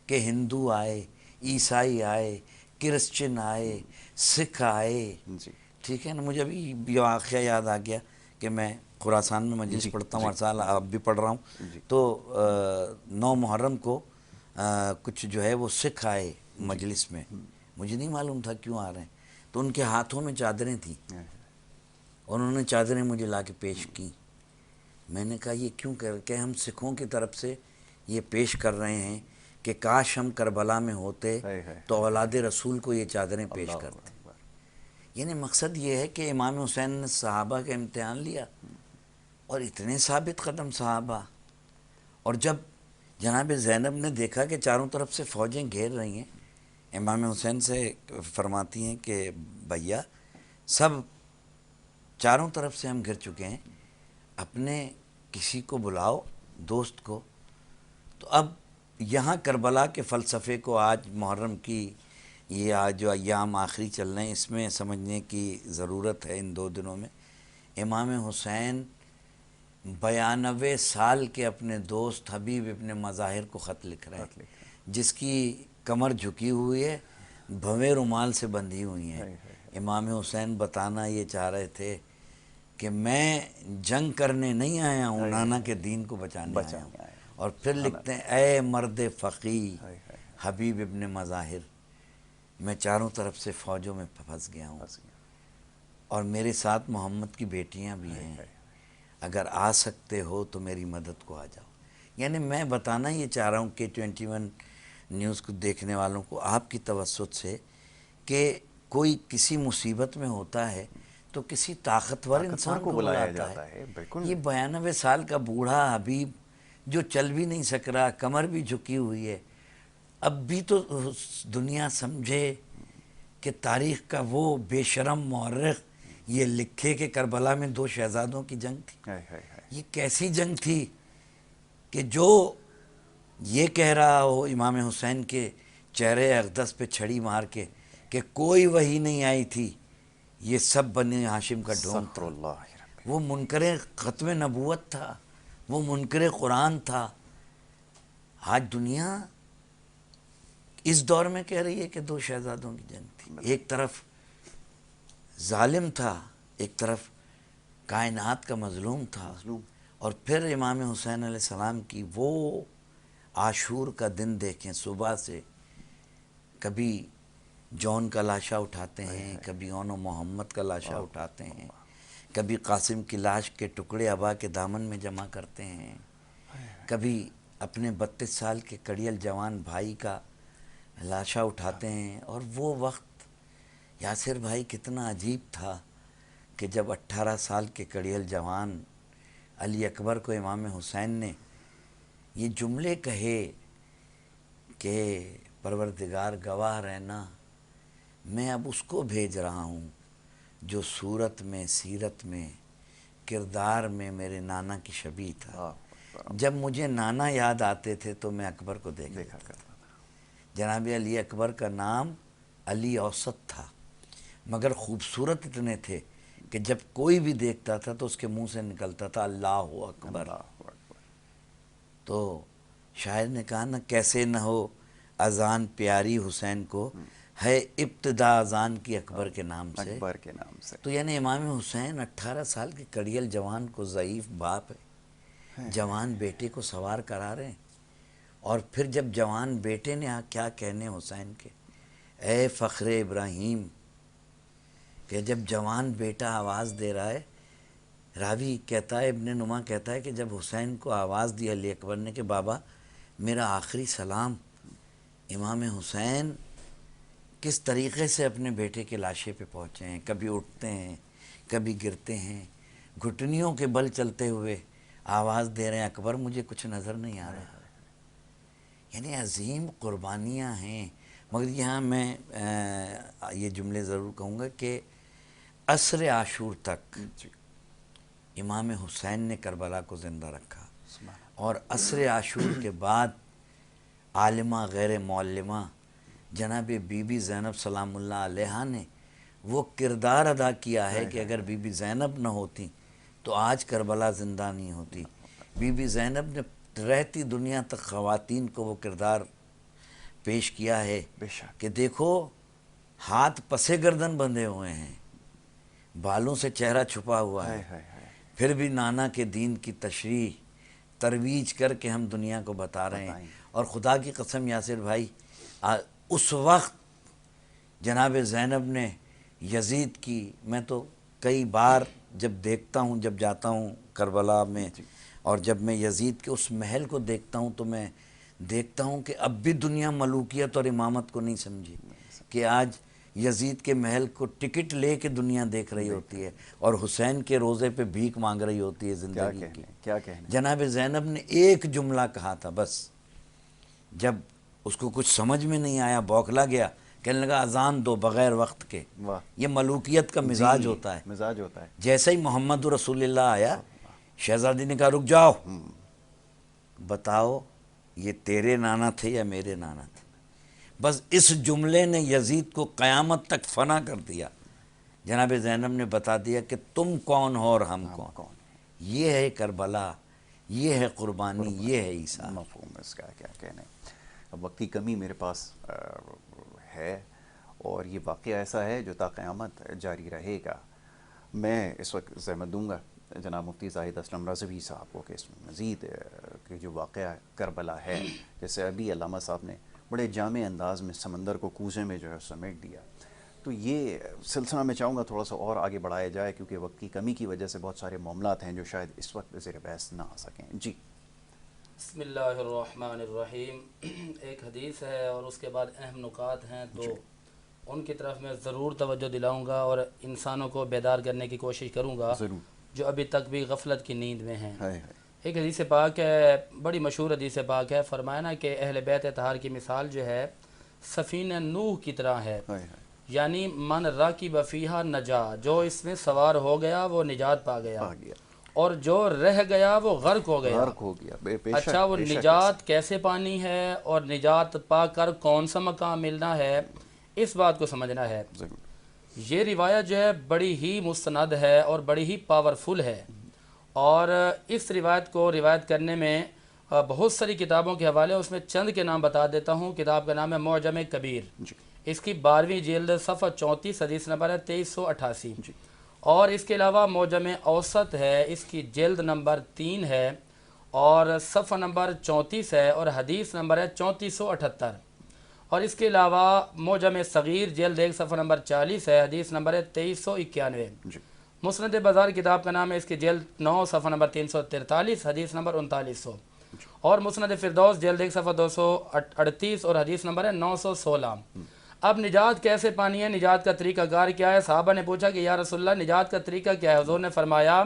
کہ ہندو آئے، عیسائی آئے، کرسچن آئے، سکھ آئے، ٹھیک ہے نا۔ مجھے ابھی یہ واقعہ یاد آ گیا کہ میں خراسان میں مجلس پڑھتا ہوں ہر سال، اب بھی پڑھ رہا ہوں، تو 9 محرم کو کچھ جو ہے وہ سکھ آئے مجلس میں، مجھے نہیں معلوم تھا کیوں آ رہے ہیں، تو ان کے ہاتھوں میں چادریں تھیں، اور انہوں نے چادریں مجھے لا کے پیش کی۔ میں نے کہا یہ کیوں کہ ہم سکھوں کی طرف سے یہ پیش کر رہے ہیں کہ کاش ہم کربلا میں ہوتے تو اولاد رسول کو یہ چادریں پیش کرتے۔ یعنی مقصد یہ ہے کہ امام حسین نے صحابہ کا امتحان لیا، اور اتنے ثابت قدم صحابہ، اور جب جناب زینب نے دیکھا کہ چاروں طرف سے فوجیں گھیر رہی ہیں، امام حسین سے فرماتی ہیں کہ بھیا سب چاروں طرف سے ہم گھر چکے ہیں، اپنے کسی کو بلاؤ، دوست کو۔ تو اب یہاں کربلا کے فلسفے کو آج محرم کی یہ آج جو ایام آخری چل رہے ہیں اس میں سمجھنے کی ضرورت ہے۔ ان 2 دنوں میں امام حسین 92 سال کے اپنے دوست حبیب ابن مظاہر کو خط لکھ رہے ہیں، جس کی کمر جھکی ہوئی ہے، بھویں رومال سے بندھی ہوئی ہیں۔ امام حسین بتانا یہ چاہ رہے تھے کہ میں جنگ کرنے نہیں آیا ہوں، نانا کے دین کو بچانے آیا ہوں۔ اور پھر لکھتے ہیں اے مرد فقی حبیب ابن مظاہر، میں چاروں طرف سے فوجوں میں پھنس گیا ہوں، اور میرے ساتھ محمد کی بیٹیاں بھی ہیں، اگر آ سکتے ہو تو میری مدد کو آ جاؤ۔ یعنی میں بتانا یہ چاہ رہا ہوں K21 نیوز کو دیکھنے والوں کو آپ کی توسط سے کہ کوئی کسی مصیبت میں ہوتا ہے تو کسی طاقتور انسان کو بلایا جاتا ہے۔ یہ 92 سال کا بوڑھا حبیب جو چل بھی نہیں سک رہا، کمر بھی جھکی ہوئی ہے، اب بھی تو دنیا سمجھے کہ تاریخ کا وہ بے شرم مورخ یہ لکھے کہ کربلا میں 2 شہزادوں کی جنگ تھی۔ یہ کیسی جنگ تھی کہ جو یہ کہہ رہا ہو امام حسین کے چہرے اقدس پہ چھڑی مار کے کہ کوئی وحی نہیں آئی تھی، یہ سب بنی ہاشم کا ڈھونگ تھا، وہ منکر ختم نبوت تھا، وہ منکر قرآن تھا۔ آج دنیا اس دور میں کہہ رہی ہے کہ 2 شہزادوں کی جنگ تھی، ایک طرف ظالم تھا، ایک طرف کائنات کا مظلوم تھا، اور پھر امام حسین علیہ السلام کی وہ عاشور کا دن دیکھیں، صبح سے کبھی جون کا لاشا اٹھاتے ہیں، کبھی اون و محمد کا لاشا اٹھاتے ہیں، کبھی قاسم کی لاش کے ٹکڑے ابا کے دامن میں جمع کرتے ہیں، کبھی اپنے 32 سال کے کڑیل جوان بھائی کا لاشا اٹھاتے ہیں۔ اور وہ وقت یاسر بھائی کتنا عجیب تھا کہ جب 18 سال کے کڑیل جوان علی اکبر کو امام حسین نے یہ جملے کہے کہ پروردگار گواہ رہنا، میں اب اس کو بھیج رہا ہوں جو صورت میں، سیرت میں، کردار میں میرے نانا کی شبیہ تھا۔ جب مجھے نانا یاد آتے تھے تو میں اکبر کو دیکھا کرتا تھا۔ جناب علی اکبر کا نام علی اوسط تھا، مگر خوبصورت اتنے تھے کہ جب کوئی بھی دیکھتا تھا تو اس کے منہ سے نکلتا تھا اللہ اکبر۔ تو شاعر نے کہا نا، کیسے نہ ہو اذان پیاری حسین کو، ہے ابتدا اذان کی اکبر کے نام سے۔ اکبر کے نام سے۔ تو یعنی امام حسین 18 سال کے کڑیل جوان کو، ضعیف باپ ہے، جوان بیٹے کو سوار کرا رہے ہیں، اور پھر جب جوان بیٹے نے کیا کہنے حسین کے، اے فخر ابراہیم، کہ جب جوان بیٹا آواز دے رہا ہے، راوی کہتا ہے، ابن نما کہتا ہے کہ جب حسین کو آواز دی علی اکبر نے کہ بابا میرا آخری سلام، امام حسین کس طریقے سے اپنے بیٹے کے لاشے پہ پہنچے ہیں، کبھی اٹھتے ہیں، کبھی گرتے ہیں، گھٹنیوں کے بل چلتے ہوئے آواز دے رہے ہیں اکبر مجھے کچھ نظر نہیں آ رہا۔ یعنی عظیم قربانیاں ہیں۔ مگر یہاں میں یہ جملے ضرور کہوں گا کہ عصر عاشور تک امام حسین نے کربلا کو زندہ رکھا، اور عصر عاشور کے بعد عالمہ غیر معلمہ جناب بی بی زینب سلام اللہ علیہا نے وہ کردار ادا کیا ہے کہ اگر بی بی زینب نہ ہوتی تو آج کربلا زندہ نہیں ہوتی۔ بی بی زینب نے رہتی دنیا تک خواتین کو وہ کردار پیش کیا ہے کہ دیکھو ہاتھ پسے گردن بندھے ہوئے ہیں، بالوں سے چہرہ چھپا ہوا ہے، پھر بھی نانا کے دین کی تشریح ترویج کر کے ہم دنیا کو بتا رہے ہیں۔ اور خدا کی قسم یاسر بھائی، اس وقت جناب زینب نے یزید کی، میں تو کئی بار جب دیکھتا ہوں، جب جاتا ہوں کربلا میں، اور جب میں یزید کے اس محل کو دیکھتا ہوں تو میں دیکھتا ہوں کہ اب بھی دنیا ملوکیت اور امامت کو نہیں سمجھی، کہ آج یزید کے محل کو ٹکٹ لے کے دنیا دیکھ رہی ہوتی ہے اور حسین کے روزے پہ بھیک مانگ رہی ہوتی ہے زندگی کی۔ کیا کہنے۔ جناب زینب نے ایک جملہ کہا تھا بس، جب اس کو کچھ سمجھ میں نہیں آیا، بوکھلا گیا، کہنے لگا اذان دو بغیر وقت کے۔ یہ ملوکیت کا مزاج ہوتا ہے، مزاج ہوتا ہے۔ جیسے ہی محمد رسول اللہ آیا، شہزادی نے کہا رک جاؤ، بتاؤ یہ تیرے نانا تھے یا میرے نانا تھے؟ بس اس جملے نے یزید کو قیامت تک فنا کر دیا۔ جناب زینب نے بتا دیا کہ تم کون ہو اور ہم کون۔ یہ ہے کربلا، یہ ہے قربانی، یہ ہے عیسیٰ۔ مفہوم اس کا کیا کہنے۔ اب وقت کی کمی میرے پاس ہے، اور یہ واقعہ ایسا ہے جو تا قیامت جاری رہے گا۔ میں اس وقت زحمت دوں گا جناب مفتی زاہد اسلم رضوی صاحب کو کہ اس میں مزید کہ جو واقعہ کربلا ہے، جیسے ابھی علامہ صاحب نے بڑے جامع انداز میں سمندر کو کوزے میں جو ہے سمیٹ دیا، تو یہ سلسلہ میں چاہوں گا تھوڑا سا اور آگے بڑھایا جائے، کیونکہ وقت کی کمی کی وجہ سے بہت سارے معاملات ہیں جو شاید اس وقت زیر بحث نہ آ سکیں۔ جی بسم اللہ الرحمن الرحیم۔ ایک حدیث ہے اور اس کے بعد اہم نکات ہیں، تو ان کی طرف میں ضرور توجہ دلاؤں گا اور انسانوں کو بیدار کرنے کی کوشش کروں گا جو ابھی تک بھی غفلت کی نیند میں ہیں۔ ایک حدیث پاک ہے، بڑی مشہور حدیث پاک ہے، فرمایا نا کہ اہل بیت اطہار کی مثال جو ہے سفینہ نوح کی طرح ہے، یعنی من راکب فیہا نجا، جو اس میں سوار ہو گیا وہ نجات پا گیا، اور جو رہ گیا وہ غرق ہو گیا۔ اچھا، وہ نجات کیسے پانی ہے اور نجات پا کر کون سا مقام ملنا ہے، اس بات کو سمجھنا ہے۔ یہ روایت جو ہے بڑی ہی مستند ہے اور بڑی ہی پاورفل ہے، اور اس روایت کو روایت کرنے میں بہت ساری کتابوں کے حوالے، اس میں چند کے نام بتا دیتا ہوں۔ کتاب کا نام ہے معجم کبیر، اس کی 12ویں جلد، صفحہ 34، حدیث نمبر ہے 2388۔ اور اس کے علاوہ معجم اوسط ہے، اس کی جلد نمبر 3 ہے اور صفحہ نمبر 34 ہے اور حدیث نمبر ہے 3478۔ اور اس کے علاوہ موجم صغیر جلد 1 صفحہ نمبر 40 ہے، حدیث نمبر ہے 2391. جی مسند بازار کتاب کا نام ہے، اس کی جلد 9 صفحہ نمبر 343 حدیث نمبر 3900. اور مسند فردوس جلد 1 صفحہ 238 اور حدیث نمبر ہے 916. اب نجات کیسے پانی ہے، نجات کا طریقہ کار کیا ہے؟ صحابہ نے پوچھا کہ یا رسول اللہ نجات کا طریقہ کیا ہے؟ حضور نے فرمایا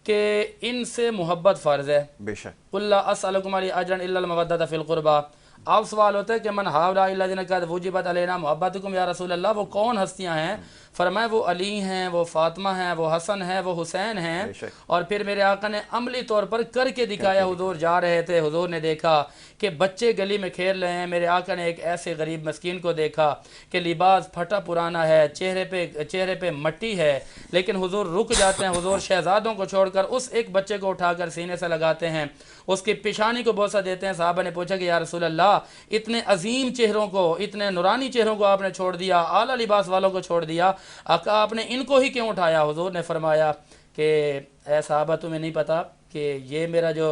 کہ ان سے محبت فرض ہے. بے شک. قل لا اسألکم علیہ اجرا الا المودۃ فی القربى. اب سوال ہوتا ہے کہ من ہؤلاء الذین قد وجبت علینا محبتکم یا رسول اللہ، وہ کون ہستیاں ہیں؟ فرمایا وہ علی ہیں، وہ فاطمہ ہیں، وہ حسن ہیں، وہ حسین ہیں. اور پھر میرے آقا نے عملی طور پر کر کے دکھایا. حضور جا رہے تھے، حضور نے دیکھا کہ بچے گلی میں کھیل رہے ہیں. میرے آقا نے ایک ایسے غریب مسکین کو دیکھا کہ لباس پھٹا پرانا ہے، چہرے پہ مٹی ہے، لیکن حضور رک جاتے ہیں. حضور شہزادوں کو چھوڑ کر اس ایک بچے کو اٹھا کر سینے سے لگاتے ہیں، اس کی پیشانی کو بوسہ دیتے ہیں. صحابہ نے پوچھا کہ یا رسول اللہ اتنے عظیم چہروں کو، اتنے نورانی چہروں کو آپ نے چھوڑ دیا، اعلیٰ لباس والوں کو چھوڑ دیا، آپ نے ان کو ہی کیوں اٹھایا؟ حضور نے فرمایا کہ اے صحابہ تمہیں نہیں پتا کہ یہ میرا جو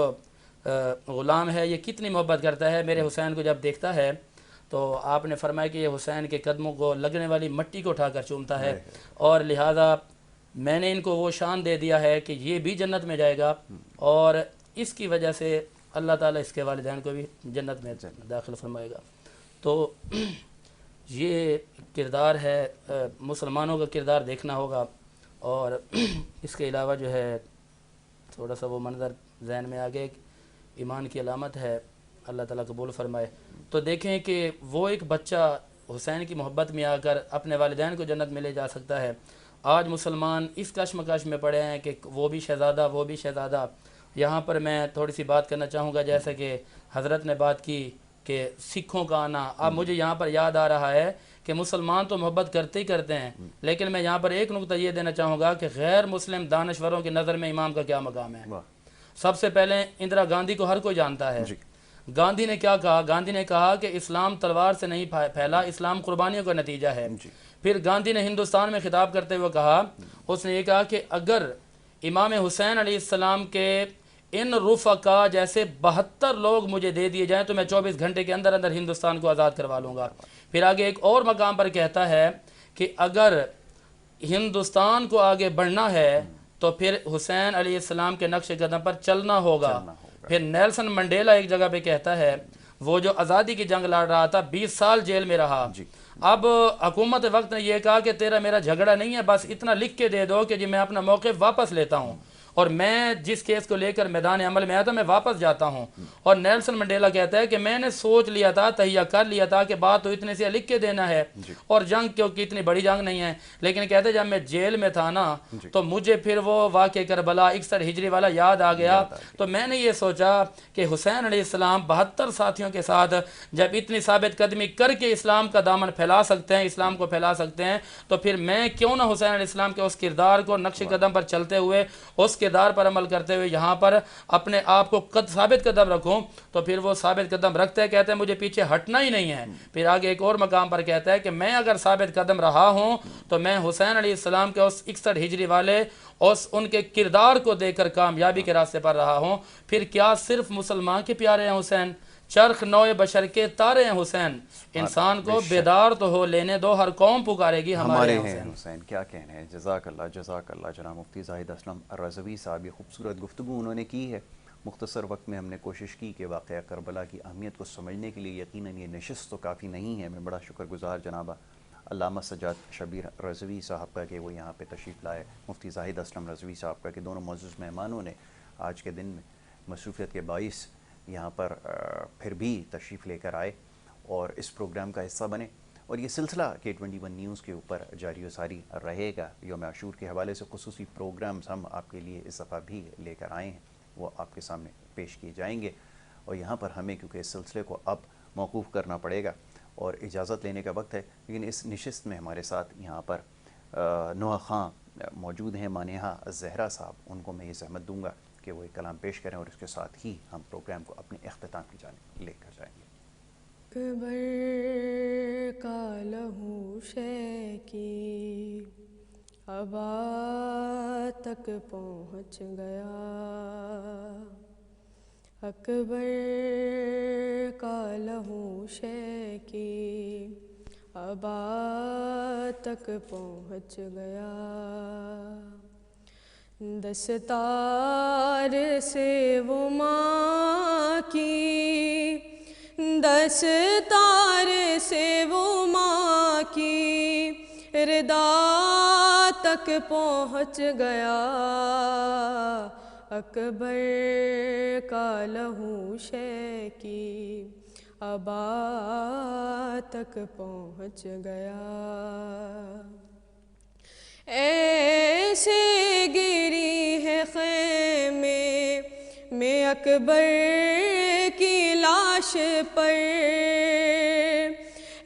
غلام ہے یہ کتنی محبت کرتا ہے. میرے حسین کو جب دیکھتا ہے تو آپ نے فرمایا کہ یہ حسین کے قدموں کو لگنے والی مٹی کو اٹھا کر چومتا ہے، اور لہٰذا میں نے ان کو وہ شان دے دیا ہے کہ یہ بھی جنت میں جائے گا، اور اس کی وجہ سے اللہ تعالیٰ اس کے والدین کو بھی جنت میں داخل فرمائے گا. تو یہ کردار ہے، مسلمانوں کا کردار دیکھنا ہوگا. اور اس کے علاوہ جو ہے تھوڑا سا وہ منظر ذہن میں آگے ایمان کی علامت ہے، اللہ تعالیٰ قبول فرمائے. تو دیکھیں کہ وہ ایک بچہ حسین کی محبت میں آ کر اپنے والدین کو جنت میں لے جا سکتا ہے. آج مسلمان اس کشمکش میں پڑے ہیں کہ وہ بھی شہزادہ وہ بھی شہزادہ. یہاں پر میں تھوڑی سی بات کرنا چاہوں گا، جیسے کہ حضرت نے بات کی کہ سکھوں کا آنا. اب مجھے یہاں پر یاد آ رہا ہے کہ مسلمان تو محبت کرتے ہی کرتے ہیں، لیکن میں یہاں پر ایک نقطہ یہ دینا چاہوں گا کہ غیر مسلم دانشوروں کی نظر میں امام کا کیا مقام ہے. سب سے پہلے اندرا گاندھی کو ہر کوئی جانتا ہے. گاندھی نے کیا کہا؟ گاندھی نے کہا کہ اسلام تلوار سے نہیں پھیلا، اسلام قربانیوں کا نتیجہ ہے. پھر گاندھی نے ہندوستان میں خطاب کرتے ہوئے کہا، اس نے یہ کہا کہ اگر امام حسین علیہ السلام کے ان رفقا جیسے 72 لوگ مجھے دے دیے جائیں تو میں 24 گھنٹے کے اندر اندر ہندوستان کو آزاد کروا لوں گا. پھر آگے ایک اور مقام پر کہتا ہے کہ اگر ہندوستان کو آگے بڑھنا ہے تو پھر حسین علیہ السلام کے نقش قدم پر چلنا ہوگا. پھر نیلسن منڈیلا ایک جگہ پہ کہتا ہے، وہ جو آزادی کی جنگ لڑ رہا تھا 20 سال جیل میں رہا، اب حکومت وقت نے یہ کہا کہ تیرا میرا جھگڑا نہیں ہے، بس اتنا لکھ کے دے دو کہ جی میں اپنا موقف واپس لیتا ہوں، اور میں جس کیس کو لے کر میدان عمل میں آیا تھا میں واپس جاتا ہوں. اور نیلسن منڈیلا کہتا ہے کہ میں نے سوچ لیا تھا، تہیہ کر لیا تھا کہ بات تو اتنے سے لکھ کے دینا ہے، اور جنگ کیونکہ اتنی بڑی جنگ نہیں ہے. لیکن کہتے جب میں جیل میں تھا نا تو مجھے پھر وہ واقعہ کربلا 61 ہجری والا یاد آ گیا. تو میں نے یہ سوچا کہ حسین علیہ السلام 72 ساتھیوں کے ساتھ جب اتنی ثابت قدمی کر کے اسلام کا دامن پھیلا سکتے ہیں، اسلام کو پھیلا سکتے ہیں، تو پھر میں کیوں نہ حسین علیہ السلام کے اس کردار کو نقش قدم پر چلتے ہوئے، اس کردار پر عمل کرتے ہوئے یہاں پر اپنے آپ کو ثابت قدم رکھوں. تو پھر وہ ثابت قدم رکھتے ہیں، کہتے ہیں مجھے پیچھے ہٹنا ہی نہیں ہے. پھر آگے ایک اور مقام پر کہتا ہے کہ میں اگر ثابت قدم رہا ہوں تو میں حسین علیہ السلام کے اس 61 ہجری والے ان کے کردار کو دیکھ کر کامیابی کے راستے پر رہا ہوں. پھر کیا صرف مسلمان کے پیارے ہیں حسین؟ چرخ نوع بشر کے تارے ہیں حسین. انسان کو بیدار تو ہو لینے دو، ہر قوم پکارے گی ہمارے ہیں حسین. کیا کہنا ہے. جزاک اللہ جناب مفتی زاہد اسلم رضوی صاحب. یہ خوبصورت گفتگو انہوں نے کی ہے. مختصر وقت میں ہم نے کوشش کی کہ واقعہ کربلا کی اہمیت کو سمجھنے کے لیے یقیناً یہ نشست تو کافی نہیں ہے. میں بڑا شکر گزار جناب علامہ سجاد شبیر رضوی صاحب کا کہ وہ یہاں پہ تشریف لائے، مفتی زاہد اسلم رضوی صاحب کا کہ دونوں معزز مہمانوں نے آج کے دن میں مصروفیت کے باعث یہاں پر پھر بھی تشریف لے کر آئے اور اس پروگرام کا حصہ بنے. اور یہ سلسلہ K21 نیوز کے اوپر جاری و ساری رہے گا. یوم عاشور کے حوالے سے خصوصی پروگرامز ہم آپ کے لیے اس دفعہ بھی لے کر آئے ہیں، وہ آپ کے سامنے پیش کیے جائیں گے. اور یہاں پر ہمیں کیونکہ اس سلسلے کو اب موقوف کرنا پڑے گا اور اجازت لینے کا وقت ہے، لیکن اس نشست میں ہمارے ساتھ یہاں پر نوح خان موجود ہیں، مانحہ زہرا صاحب. ان کو میں یہ زحمت دوں گا کہ وہ ایک کلام پیش کریں اور اس کے ساتھ ہی ہم پروگرام کو اپنے اختتام کی جانب لے کر جائیں گے. اکبر کا لہو شے کی ابا تک پہنچ گیا، اکبر کا لہو شے کی ابا تک پہنچ گیا، دستار سے وہ ماں کی، دستار سے وہ ماں کی ردا تک پہنچ گیا، اکبر کا لہو شے کی ابا تک پہنچ گیا، ایسے گری ہے خیمے میں اکبر کی لاش پر،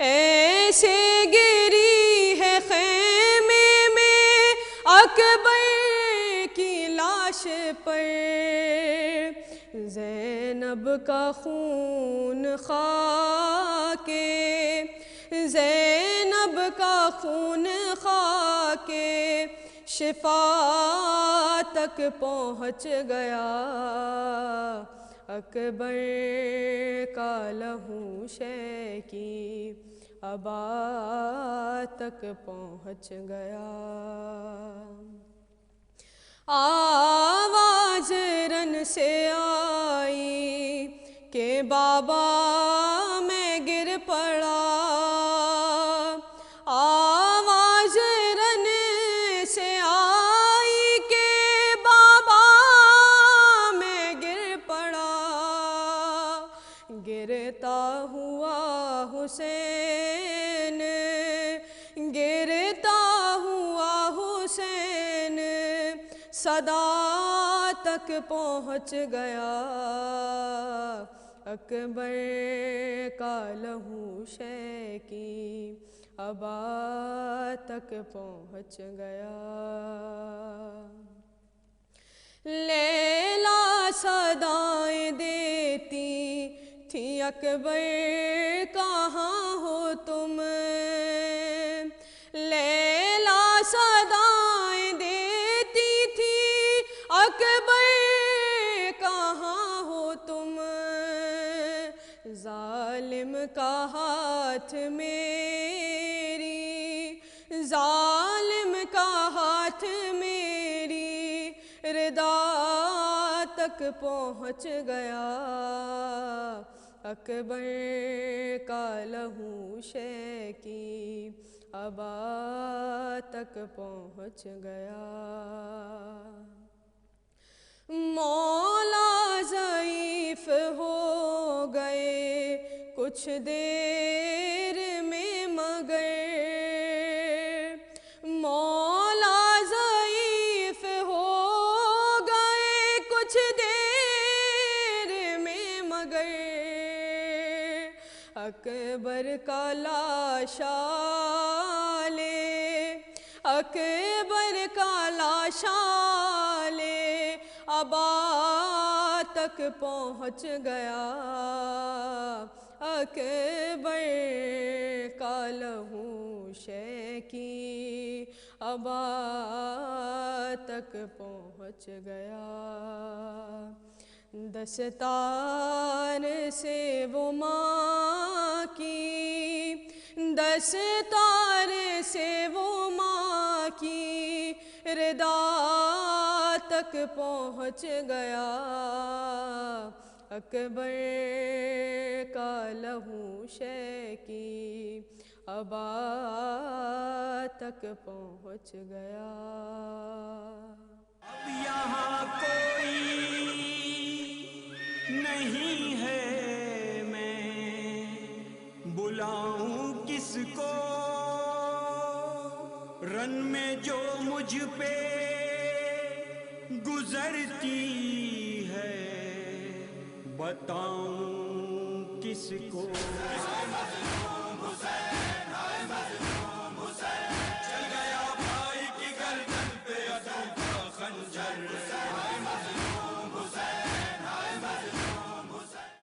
ایسے گری ہے خیمے میں اکبر کی لاش پر، زینب کا خون خاکے، زینب کا خون خاکے شفا تک پہنچ گیا، اکبر کا لہو شے کی ابا تک پہنچ گیا، آواز رن سے آئی کہ بابا میں گر پڑا، آواز رن سے آئی کہ بابا میں گر پڑا، گرتا ہوا حسین، گرتا ہوا حسین صدا تک پہنچ گیا، اکبر کا لہو شے کی ابا تک پہنچ گیا، لیلا صدائیں دیتی تھی اکبر کہاں ہو تم، لیلا صدائیں دیتی تھی اکبر کہاں ہو تم، ظالم کا ہاتھ میری، ظالم کا ہاتھ میری ردا تک پہنچ گیا، اکبر کا لہو شے کی ابا تک پہنچ گیا، مولا ضعیف ہو گئے کچھ دیر میں مگر، مولا ضعیف ہو گئے کچھ دیر میں مگر، اکبر کا لاشا لے، اکبر کا لاشا لے ابا تک پہنچ گیا، اکبر کا لہو شے کی ابا تک پہنچ گیا، دستار سے وہ ماں کی، دستار سے وہ ماں کی ردا تک پہنچ گیا، اکبر کا لہو شے کی ابا تک پہنچ گیا، اب یہاں کوئی نہیں ہے، میں بلاؤں کس کو، رن میں جو مجھ پہ گزرتی ہے بتاؤں کس کو،